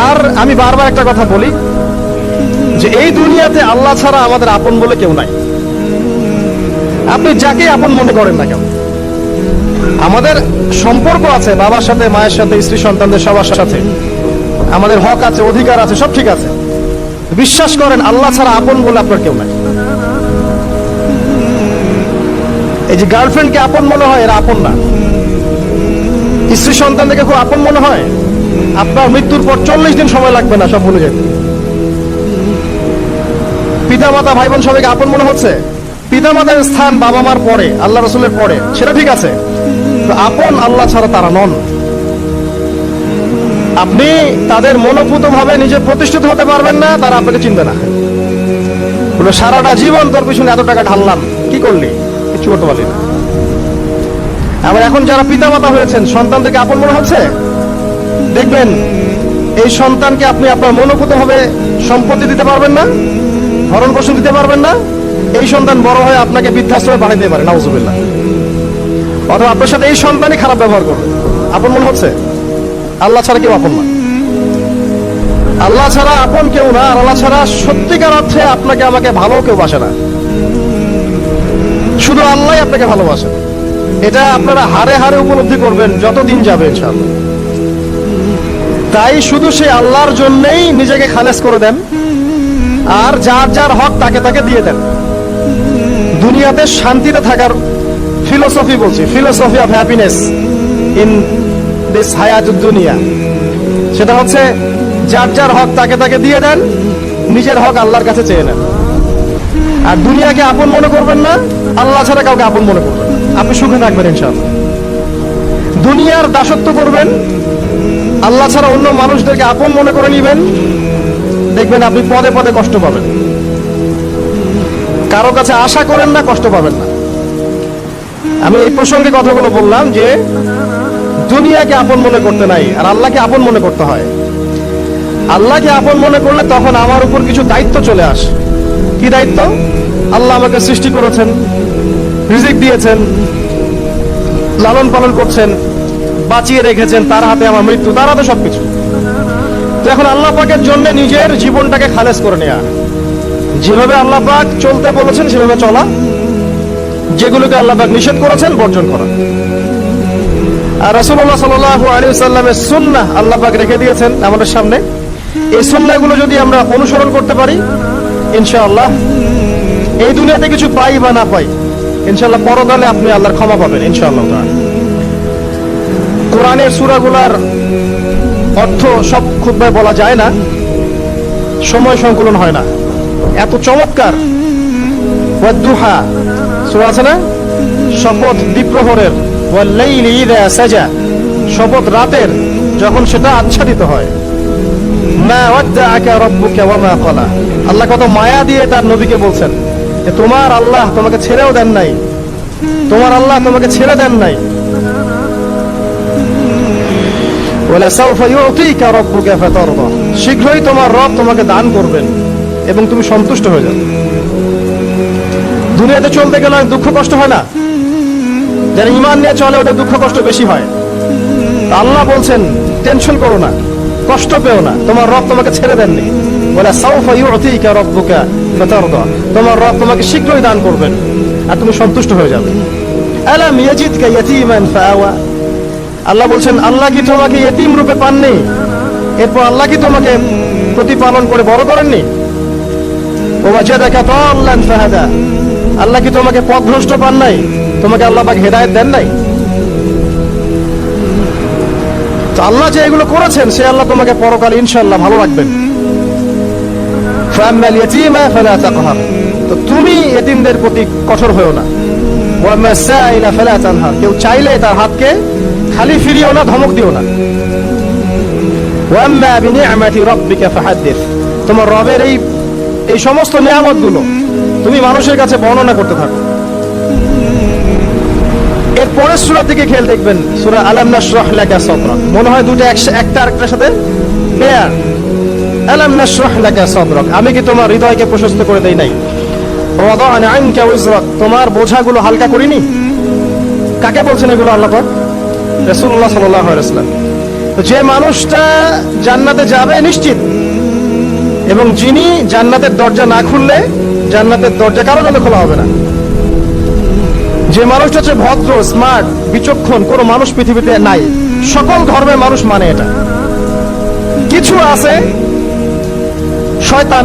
আর আমি বারবার একটা কথা বলি যে এই দুনিয়াতে আল্লাহ ছাড়া আমাদের আপন বলে কেউ নাই। আপনি যাকে আপন মনে করেন না কেন, আমাদের সম্পর্ক আছে বাবার সাথে, মায়ের সাথে, স্ত্রী সন্তানদের সবার সাথে, আমাদের হক আছে, অধিকার আছে, সব ঠিক আছে। বিশ্বাস করেন আল্লাহ ছাড়া আপন বলে আপনার কেউ নাই। এই যে গার্লফ্রেন্ডকে আপন মনে হয়, এরা আপন না। স্ত্রী সন্তানদেরকে খুব আপন মনে হয়, আপনার মৃত্যুর পর 40 দিন সময় লাগবে না সব ভুলে যেতে। পিতা মাতা ভাই বোন সবাইকে আপন মনে হচ্ছে। পিতা মাতার স্থান বাবা মার পরে, আল্লাহ রসুলের পরে, সেটা ঠিক আছে। তো আপন আল্লাহ ছাড়া তারা নন। আপনি তাদের মনোভূত ভাবে নিজে প্রতিষ্ঠিত হতে পারবেন না, তারা আপনাকে চিনবে না। বলে সারাটা জীবন তোর পিছনে এত টাকা ঢাললাম, কি করলি? কিছু করতে পারলি না। আবার এখন যারা পিতা মাতা হয়েছেন, সন্তানদেরকে আপন মনে হচ্ছে, দেখবেন এই সন্তানকে আপনি আপনার মনোভূত ভাবে সম্পত্তি দিতে পারবেন না, ভরণ পোষণ দিতে পারবেন না। এই সন্তান বড় হয়ে আপনাকে বৃদ্ধাশ্রমে পাঠাতে পারে, নাউজুবিল্লাহ। অথবা আপনার সাথে এই সন্তানই খারাপ ব্যবহার করবে। আপন মনে হচ্ছে? আল্লাহ ছাড়া কেউ আপন না। আল্লাহ ছাড়া আপন কেউ না। আর আল্লাহ ছাড়া সত্যিকার অর্থে আপনাকে আমাকে ভালো কেউ বাসে না। শুধু আল্লাহ আপনাকে ভালোবাসেন। এটা আপনারা হারে হারে উপলব্ধি করবেন যত দিন যাবে ইনশাআল্লাহ। তাই শুধু সেই আল্লাহর জন্যই নিজেকে খালেস করে দেন, আর যার যার হক তাকে তাকে দিয়ে দেন। দুনিয়াতে শান্তিতে থাকার ফিলোসফি বলছি, philosophy of happiness in this হায়াতুদ দুনিয়া, সেটা হচ্ছে যার যার হক তাকে তাকে দিয়ে দেন, নিজের হক আল্লাহর কাছে চেয়ে নেন। আর দুনিয়াকে আপন মনে করবেন না, আল্লাহ ছাড়া কাউকে আপন মনে করবেন, আপনি সুখে থাকবেন ইনশাআল্লাহ। দুনিয়ার দাসত্ব করবেন, আল্লাহ ছাড়া অন্য মানুষদেরকে আপন মনে করে নিবেন, দেখবেন আপনি পদে পদে কষ্ট পাবেন। কারো কাছে আশা করেন না, কষ্ট পাবেন না। আমি এই প্রসঙ্গে কথাগুলো বললাম যে দুনিয়াকে আপন মনে করতে নাই, আর আল্লাহকে আপন মনে করতে হয়। আল্লাহকে আপন মনে করলে তখন আমার উপর কিছু দায়িত্ব চলে আসে। কি দায়িত্ব? আল্লাহ আমাকে সৃষ্টি করেছেন, রিজিক দিয়েছেন, লালন পালন করছেন, বাঁচিয়ে রেখেছেন, তার হাতে আমার মৃত্যু, তার হাতে সবকিছু। তো এখন আল্লাহ পাকের জন্য নিজের জীবনটাকে খালেস করে নেওয়া, যেভাবে আল্লাহ পাক চলতে বলেছেন সেভাবে চলা, যেগুলোকে আল্লাহ পাক নিষেধ করেছেন বর্জন করা। আর রাসূলুল্লাহ সাল্লাল্লাহু আলাইহি ওয়াসাল্লামের সুন্নাহ আল্লাহ পাক রেখে দিয়েছেন আমাদের সামনে। এই সুন্নাহগুলো যদি আমরা অনুসরণ করতে পারি, ইনশাআল্লাহ এই দুনিয়াতে কিছু পাই বা না পাই, ইনশাআল্লাহ পরকালে আপনি আল্লাহর ক্ষমা পাবেন ইনশাআল্লাহ। কোরআনের সূরাগুলোর অর্থ সব খুতবায় বলা যায় না, সময় সংকুলন হয় না। এত চমৎকার ওয়াদ-দুহা সূরা আছে না, শপথ দ্বিপ্রহরের, ওয়াল-লাইলি ইযা সাজা, শপথ রাতের যখন সেটা আচ্ছাদিত হয়। মা ওয়াদ্দাআকা রাব্বুকা ওয়া মা ক্বালা, আল্লাহ কত মায়া দিয়ে তার নবীকে বলছেন যে তোমার আল্লাহ তোমাকে ছেড়েও দেন নাই, তোমার আল্লাহ তোমাকে ছেড়ে দেন নাই। ওয়ালা সাওফা ইউতিকা রাব্বুকা ফাতারদা, শীঘ্রই তোমার রব তোমাকে দান করবেন এবং তুমি সন্তুষ্ট হয়ে যাবে। দুনিয়াতে চলতে গেলে দুঃখ কষ্ট হয় না? যারা ঈমান নিয়ে চলে ওটা দুঃখ কষ্ট বেশি হয়। আল্লাহ বলছেন টেনশন করো না, কষ্ট পেও না, তোমার রব তোমাকে ছেড়ে দেননি। ওয়ালা সাওফা ইউতিকা রাব্বুকা ফাতারদা, তোমার রব তোমাকে শীঘ্রই দান করবেন আর তুমি সন্তুষ্ট হয়ে যাবে। আলাম ইয়াজিদকা ইয়াতীমান ফাআওয়া, আল্লাহ বলছেন আল্লাহ কি তোমাকে ইতিম রূপে পাননি, এরপর আল্লাহ কি তোমাকে প্রতিপালন করে বড় করেননি? ওয়াজাদাকা দাল্লান ফাহাদা, আল্লাহ কি তোমাকে পথভ্রষ্ট পান নাই, তোমাকে আল্লাহ পাক হেদায়েত দেন নাই? তো আল্লাহ যে এগুলো করেছেন সে আল্লাহ তোমাকে পরকালে ইনশাআল্লাহ ভালো রাখবেন। ফাআম্মাল ইয়াতীমা ফালা তাকহার, তো তুমি এতিমদের প্রতি কঠোর হয়ো না। ওয়া মাসাইলা ফালা তানহার, কেউ চাইলে তার হাতকে খালি ফিরিও না, ধমক দিও না। ওয়া আম্মা বিনি'মাতি রাব্বিকা ফাহাদ্দিস, তোমার রবের এই সমস্ত নিয়ামতগুলো তুমি মানুষের কাছে বর্ণনা করতে থাকো। এর পরের সূরা থেকে খেয়াল দেখবেন, সূরা আলাম নাশরাহ লাকা সাদরাক, মনে হয় দুটো একটা আরেকটার সাথে পেয়ার। আলাম নাশরাহ লাকা সাদরাক, আমি কি তোমার হৃদয়কে প্রশস্ত করে দেই নাই? ওয়াদা'না আনকা ওয়িজরাক, তোমার বোঝাগুলো হালকা করিনি? কাকে বলছেন এগুলো আল্লাহ পাক? রাসূলুল্লাহ সাল্লাল্লাহু আলাইহি ওয়াসাল্লাম। তো যে মানুষটা জান্নাতে যাবে নিশ্চিত, এবং যিনি জান্নাতের দরজা না খুললে জান্নাতের দরজা কারো জন্য খোলা হবে না। যে মানুষটা হচ্ছে ভদ্র, স্মার্ট, বিচক্ষণ, কোনো মানুষ পৃথিবীতে নাই। সকল ধর্মের মানুষ মানে এটা। কিছু আছে শয়তান,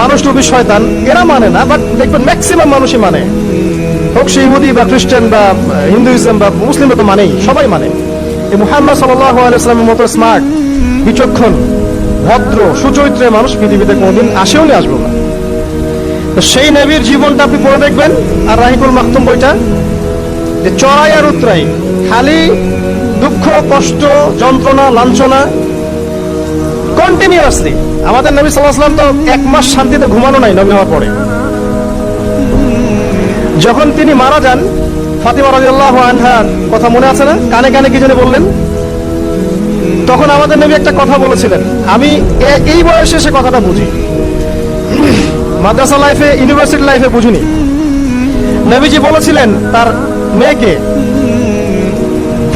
মানুষ রূপী শয়তান, এরা মানে না, বাট দেখবেন ম্যাক্সিমাম মানুষই মানে, হোক সে ইহুদি বা খ্রিস্টান বা হিন্দুইজম বা মুসলিম তো মানেই, সবাই মানে। এই মুহাম্মদ সাল্লাল্লাহু আলাইহি ওয়াসাল্লামের মতো স্মার্ট, বিচক্ষণ, ভদ্র, সুচরিত্রের মানুষ পৃথিবীতে কোনোদিন আসেও নি, আসবো না। তো সেই নবীর জীবনটা আপনি পড়ে দেখবেন, আর রাহিকুল মাকতুম বইটা, যে চড়াই আর উতরাই, খালি দুঃখ, কষ্ট, যন্ত্রণা, লাঞ্ছনা, কন্টিনিউয়াসলি। আমাদের নবী সাল্লাল্লাহু আলাইহি ওয়াসাল্লাম তো 1 মাস শান্তিতে ঘুমানো নাই নবী হওয়ার পরে। যখন তিনি মারা যান, ফাতিমা রাদিয়াল্লাহু আনহার কথা মনে আছে না? কানে কানে কি জানি বললেন। তখন আমাদের নবী একটা কথা বলেছিলেন, আমি এই বয়সে এসে কথাটা বুঝি, মাদ্রাসা লাইফে, ইউনিভার্সিটি লাইফে বুঝিনি। নবীজি বলেছিলেন তার মেয়েকে,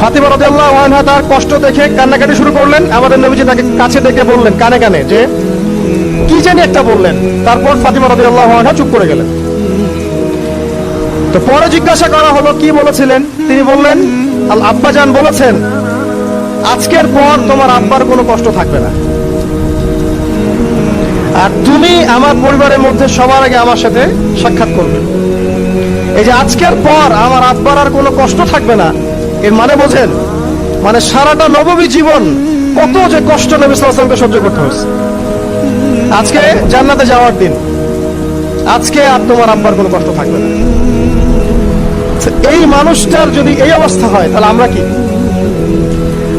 ফাতিমা রাদিয়াল্লাহু আনহা তার কষ্ট দেখে কান্নাকাটি শুরু করলেন। আমাদের নবীজি তাকে কাছে ডেকে বললেন কানে কানে যে কি জানি একটা বললেন। তারপর ফাতিমা রাদিয়াল্লাহু আনহা চুপ করে গেলেন। তো পরে জিজ্ঞাসা করা হলো কি বলেছিলেন, তিনি বললেন আব্বাজান বলেছেন আজকের পর তোমার আব্বার কোনো কষ্ট থাকবে না, আর তুমি আমার পরিবারের মধ্যে সবার আগে আমার সাথে সাক্ষাৎ করবে। এই যে আজকের পর আমার আব্বার আর কোনো কষ্ট থাকবে না, এর মানে বোঝেন, মানে সারাটা নববী জীবন কত যে কষ্ট নবী সাল্লাল্লাহু আলাইহি ওয়াসাল্লামকে সহ্য করতে হয়েছে। আজকে জান্নাতে যাওয়ার দিন, আজকে আর তোমার আব্বার কোনো কষ্ট থাকবে না। এই মানুষটার যদি এই অবস্থা হয়, তাহলে আমরা কি?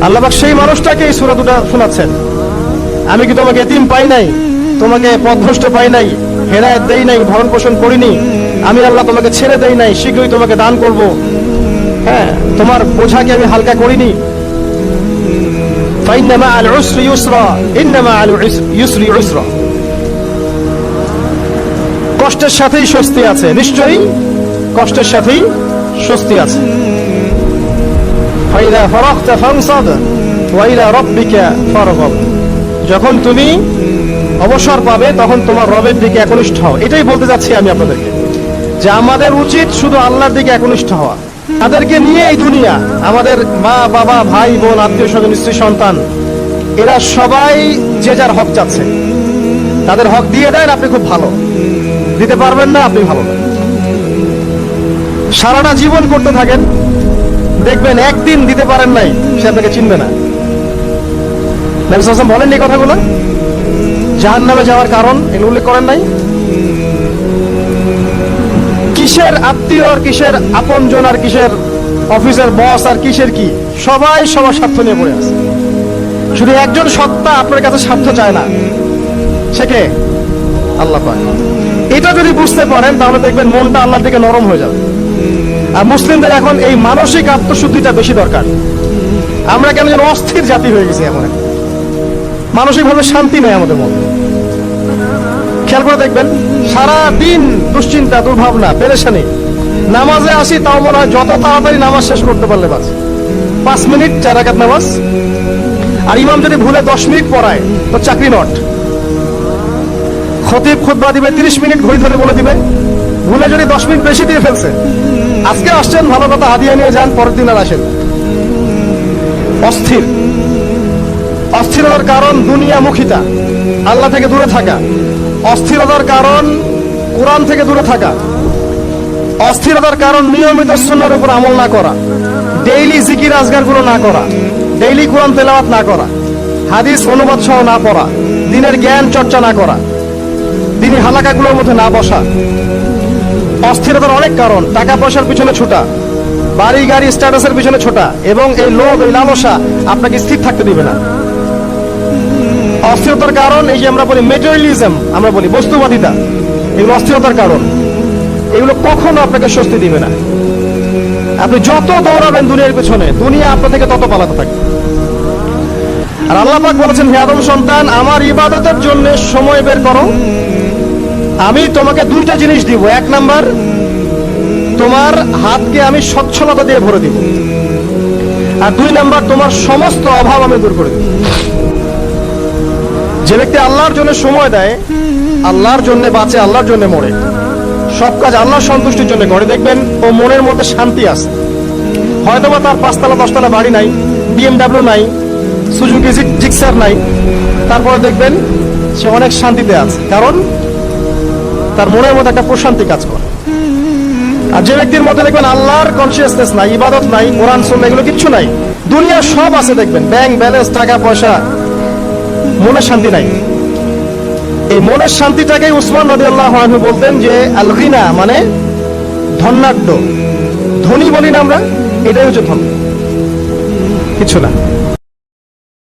আল্লাহ পাক সেই মানুষটাকে এই সূরা দুটো শোনাচ্ছেন, আমি কি তোমাকে এতিম পাই নাই, তোমাকে পথভ্রষ্ট পাই নাই, হেদায়েত দেই নাই, ভরণ পোষণ করিনি, আমি আল্লাহ তোমাকে ছেড়ে দেই নাই, শীঘ্রই তোমাকে দান করব, হ্যাঁ, তোমার বোঝাকে আমি হালকা করিনি। ফাইন্না মা'আল উসরি ইউসরা, ইন্না মা'আল ইউসরি ইউসরা। কষ্টের সাথেই স্বস্তি আছে, নিশ্চয়ই কষ্টের সাথেই স্বস্তি আছে। ফাইদা ফারাগতা ফানসাব ওয়া ইলা রাব্বিকা ফারগাব। যখন তুমি অবসর পাবে তখন তোমার রবের দিকে একনিষ্ঠ হও। এটাই বলতে যাচ্ছি আমি আপনাদেরকে, যে আমাদের উচিত শুধু আল্লাহর দিকে একনিষ্ঠ হওয়া। তাদেরকে নিয়ে এই দুনিয়া, আমাদের মা বাবা, ভাই বোন, আত্মীয় স্বজন, স্ত্রী সন্তান, এরা সবাই যে যার হক চাচ্ছে। তাদের হক দিয়ে দেন, আপনি খুব ভালো, দিতে পারবেন না, আপনি ভালো না। সারাটা জীবন করতে থাকেন, দেখবেন একদিন দিতে পারেন নাই, সে আপনাকে চিনবে না। নবী সাল্লাল্লাহু আলাইহি ওয়াসাল্লাম বলেন এই কথাগুলো, জাহান্নামে যাওয়ার কারণ এগুলো উল্লেখ করেন নাই। কিসের আত্মীয় আর কিসের আপনজন আর কিসের অফিসের বস আর কিসের কি, সবাই সবার স্বার্থ নিয়ে পড়ে আছে। শুধু একজন সত্তা আপনার কাছে স্বার্থ চায় না, সে কে? আল্লাহ পাক। এটা যদি বুঝতে পারেন তাহলে দেখবেন মনটা আল্লাহর দিকে নরম হয়ে যাবে। আর মুসলিমদের এখন এই মানসিক আত্মশুদ্ধিটা বেশি দরকার। আমরা কেন যেন অস্থির জাতি হয়ে গেছি, এখন মানসিকভাবে শান্তি নেই আমাদের মধ্যে। খেয়াল করে দেখবেন, সারা দিন দুশ্চিন্তা, দুর্ভাবনা, পেরেশানি। নামাজে আসি তাও মনে হয় যত তাড়াতাড়ি নামাজ শেষ করতে পারলে বাস, 5 মিনিট 4 রাকাত নামাজ। আর ইমাম যদি ভুলে 10 মিনিট পড়ায় তো চাকরি নট। খতিব খুতবা দিবে 30 মিনিট ঘড়ি ধরে বলে দিবে, ভুলে যদি 10 মিনিট বেশি দিয়ে ফেলছে, আজকে আসছেন ভালো কথা, হাদিয়া নিয়ে যান, পরের দিন আর আসেন। অস্থির। অস্থিরতার কারণ দুনিয়ামুখিতা, আল্লাহ থেকে দূরে থাকা। অস্থিরতার কারণ কোরআন থেকে দূরে থাকা। অস্থিরতার কারণ নিয়মিত সুন্নাহর উপর আমল না করা, ডেইলি জিকির আজগার গুলো না করা, ডেইলি কোরআন তেলাওয়াত না করা, হাদিস অনুবাদ সহ না পড়া, দিনের জ্ঞান চর্চা না করা, দিনী হালাকাগুলোর মধ্যে না বসা। অস্থিরতার অনেক কারণ, টাকা পয়সার পিছনে ছোটা, বাড়ি গাড়ি স্ট্যাটাসের পিছনে ছোটা, এবং এই লোভ, এই লালসা আপনাকে স্থির থাকতে দিবে না। অস্থিরতার কারণ এই যে আমরা বলি মেটেরিয়ালিজম, আমরা বলি বস্তুবাদিতা, এগুলো অস্থিরতার কারণ। এগুলো কখনো আপনাকে স্বস্তি দিবে না। আপনি যত দৌড়াবেন দুনিয়ার পেছনে, দুনিয়া আপনার থেকে তত পালাতে থাকবে। আর আল্লাহ পাক বলেছেন, হে আদম সন্তান, আমার ইবাদতের জন্য সময় বের করো, আমি তোমাকে 2টা জিনিস দিব। 1 নাম্বার, তোমার হাতকে আমি সচ্ছলতা দিয়ে ভরে দিব। আর 2 নাম্বার, তোমার সমস্ত অভাব আমি দূর করে দেব। যে ব্যক্তি আল্লাহর জন্য সময় দেয়, আল্লাহর জন্য বাঁচে, আল্লাহর জন্য মরে, সব কাজ আল্লাহর সন্তুষ্টির জন্য করে, দেখবেন ও মনের মধ্যে শান্তি আছে। হয়তোবা তার 5তলা 10তলা বাড়ি নাই, BMW নাই, সুজুকি জিক্সার নাই, তারপরে দেখবেন সে অনেক শান্তিতে আছে, কারণ তার মনের মধ্যে একটা প্রশান্তি কাজ করে। আর যে ব্যক্তির মধ্যে দেখবেন আল্লাহর কনসিয়াসনেস নাই, ইবাদত নাই, কোরআন সুন্নাহ এগুলো কিচ্ছু নাই, দুনিয়া সব আছে, দেখবেন ব্যাংক ব্যালেন্স, টাকা পয়সা, মনের শান্তি নাই। এই মনের শান্তিটাকেই উসমান রাদিয়াল্লাহু আনহু বলতেন যে আল গিনা মানে ধনাঢ্য, ধনী বলি না আমরা, এটাই হচ্ছে ধন, কিছু না।